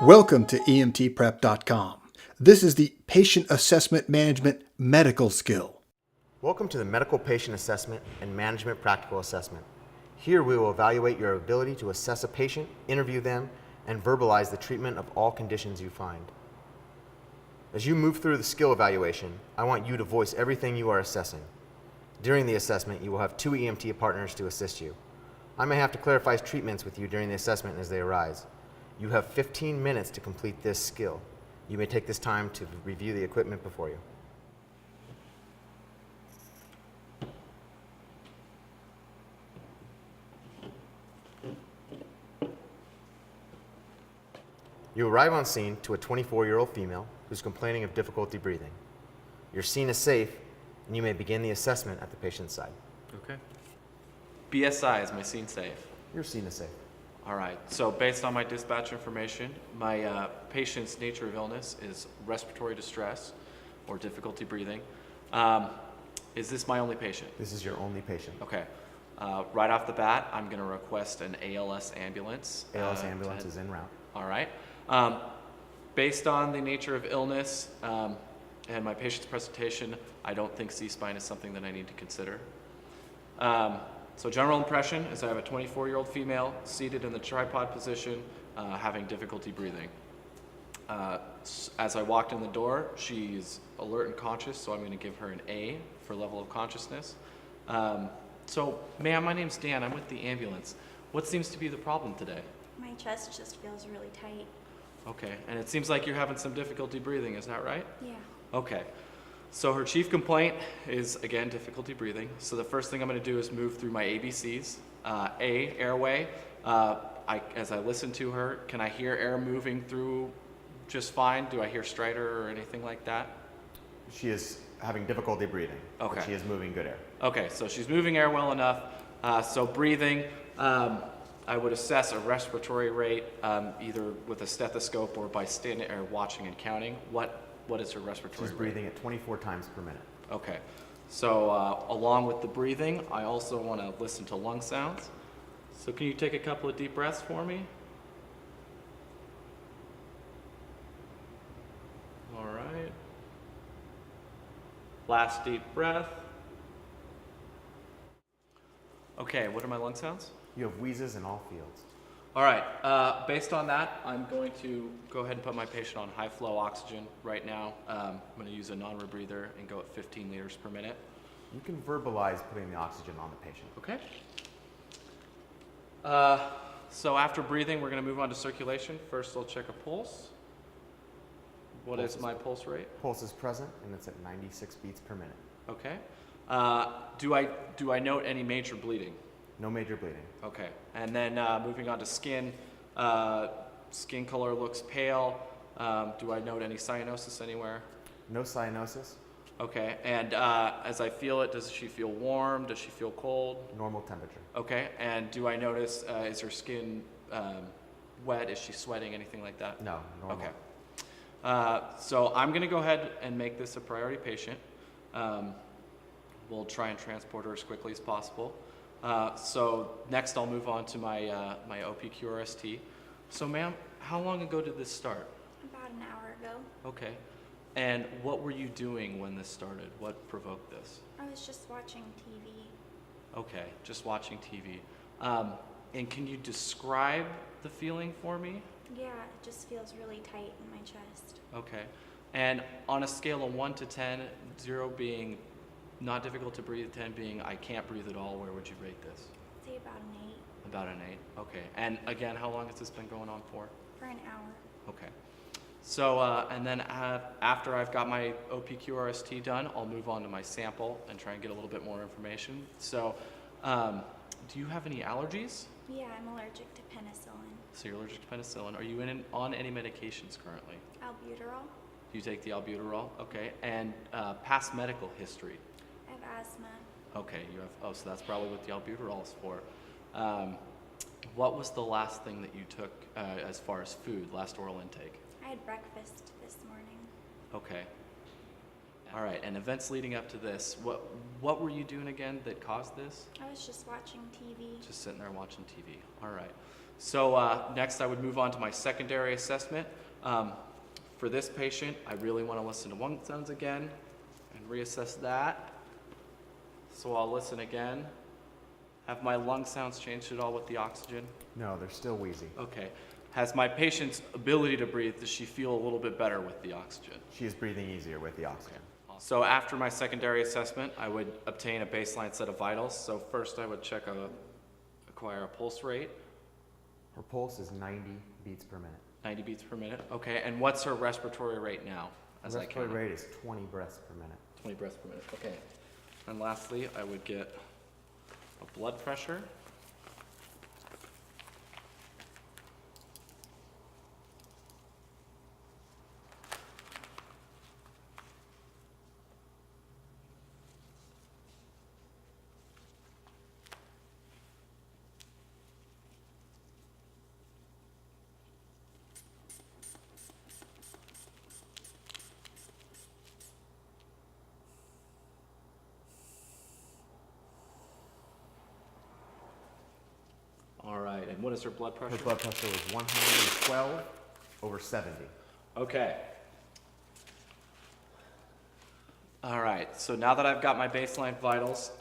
Welcome to EMTprep.com. This is the Patient Assessment Management Medical Skill. Welcome to the Medical Patient Assessment and Management Practical Assessment. Here we will evaluate your ability to assess a patient, interview them, and verbalize the treatment of all conditions you find. As you move through the skill evaluation, I want you to voice everything you are assessing. During the assessment, you will have 2 EMT partners to assist you. I may have to clarify treatments with you during the assessment as they arise. You have 15 minutes to complete this skill. You may take this time to review the equipment before you. You arrive on scene to a 24-year-old female who's complaining of difficulty breathing. Your scene is safe, and you may begin the assessment at the patient's side. Okay. BSI, is my scene safe? Your scene is safe. All right, so based on my dispatch information, my patient's nature of illness is respiratory distress or difficulty breathing. Is this my only patient? This is your only patient. Okay. Right off the bat, I'm going to request an ALS ambulance. ALS ambulance is en route. All right. Based on the nature of illness and my patient's presentation, I don't think C-spine is something that I need to consider. So general impression is I have a 24-year-old female seated in the tripod position, having difficulty breathing. As I walked in the door, she's alert and conscious, so I'm going to give her an A for level of consciousness. So, ma'am, my name's Dan. I'm with the ambulance. What seems to be the problem today? My chest just feels really tight. Okay, and it seems like you're having some difficulty breathing, is that right? Yeah. Okay. So her chief complaint is, again, difficulty breathing. So the first thing I'm going to do is move through my ABCs. A, airway. As I listen to her, can I hear air moving through just fine? Do I hear stridor or anything like that? She is having difficulty breathing, Okay. but she is moving good air. Okay, so she's moving air well enough. So breathing, I would assess a respiratory rate either with a stethoscope or by standing or watching and counting. What is her respiratory She's rate? breathing at 24 times per minute. Okay, so along with the breathing, I also want to listen to lung sounds. So can you take a couple of deep breaths for me? All right. Last deep breath. Okay, what are my lung sounds? You have wheezes in all fields. All right, based on that, I'm going to go ahead and put my patient on high flow oxygen right now. I'm going to use a non-rebreather and go at 15 liters per minute. You can verbalize putting the oxygen on the patient. Okay. So after breathing, we're going to move on to circulation. First, I'll check a pulse. What is my pulse rate? Pulse is present, and it's at 96 beats per minute. Okay. Do I note any major bleeding? No major bleeding. Okay, and then moving on to skin. Skin color looks pale. Do I note any cyanosis anywhere? No cyanosis. Okay, and as I feel it, does she feel warm? Does she feel cold? Normal temperature. Okay, and do I notice, is her skin wet? Is she sweating, anything like that? No, normal. Okay. So I'm going to go ahead and make this a priority patient. We'll try and transport her as quickly as possible. So next I'll move on to my my OPQRST. So ma'am, how long ago did this start? About an hour ago. Okay. And what were you doing when this started? What provoked this? I was just watching TV. Okay, just watching TV. And can you describe the feeling for me? Yeah, it just feels really tight in my chest. Okay. And on a scale of 1 to 10, 0 being not difficult to breathe, 10 being I can't breathe at all, where would you rate this? I'd say about an 8. About an 8. Okay. And again, how long has this been going on for? For an hour. Okay. So, and then after I've got my OPQRST done, I'll move on to my sample and try and get a little bit more information. So, do you have any allergies? Yeah, I'm allergic to penicillin. So you're allergic to penicillin. Are you on any medications currently? Albuterol. You take the albuterol, okay. And past medical history? I have asthma. Okay, you have, so that's probably what the albuterol is for. What was the last thing that you took as far as food, last oral intake? I had breakfast this morning. Okay. All right, and events leading up to this, what were you doing again that caused this? I was just watching TV. Just sitting there watching TV. All right. So next I would move on to my secondary assessment. For this patient, I really want to listen to lung sounds again and reassess that. So I'll listen again. Have my lung sounds changed at all with the oxygen? No, they're still wheezy. Okay. Has my patient's ability to breathe, does she feel a little bit better with the oxygen? She is breathing easier with the oxygen. So after my secondary assessment, I would obtain a baseline set of vitals. So first I would acquire a pulse rate, Her pulse is 90 beats per minute. 90 beats per minute. Okay, and what's her respiratory rate now? Her respiratory rate is 20 breaths per minute. 20 breaths per minute, okay. And lastly, I would get a blood pressure. All right, and what is her blood pressure? Her blood pressure was 112 over 70. Okay. All right, so now that I've got my baseline vitals,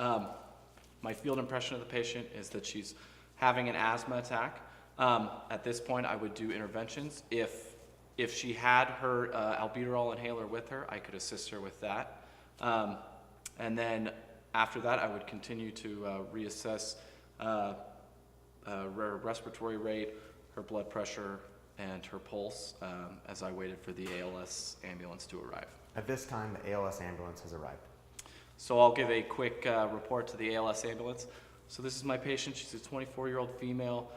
my field impression of the patient is that she's having an asthma attack. At this point, I would do interventions. If she had her albuterol inhaler with her, I could assist her with that. And then after that, I would continue to reassess her respiratory rate, her blood pressure, and her pulse as I waited for the ALS ambulance to arrive. At this time, the ALS ambulance has arrived. So I'll give a quick report to the ALS ambulance. So this is my patient. She's a 24-year-old female.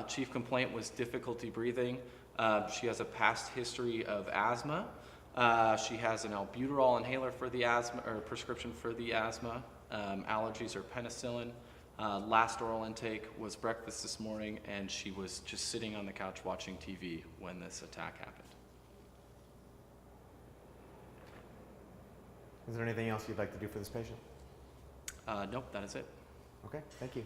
Chief complaint was difficulty breathing. She has a past history of asthma. She has an albuterol inhaler for the asthma, or prescription for the asthma. Allergies are penicillin. Last oral intake was breakfast this morning, and she was just sitting on the couch watching TV when this attack happened. Is there anything else you'd like to do for this patient? Nope, that is it. Okay, thank you.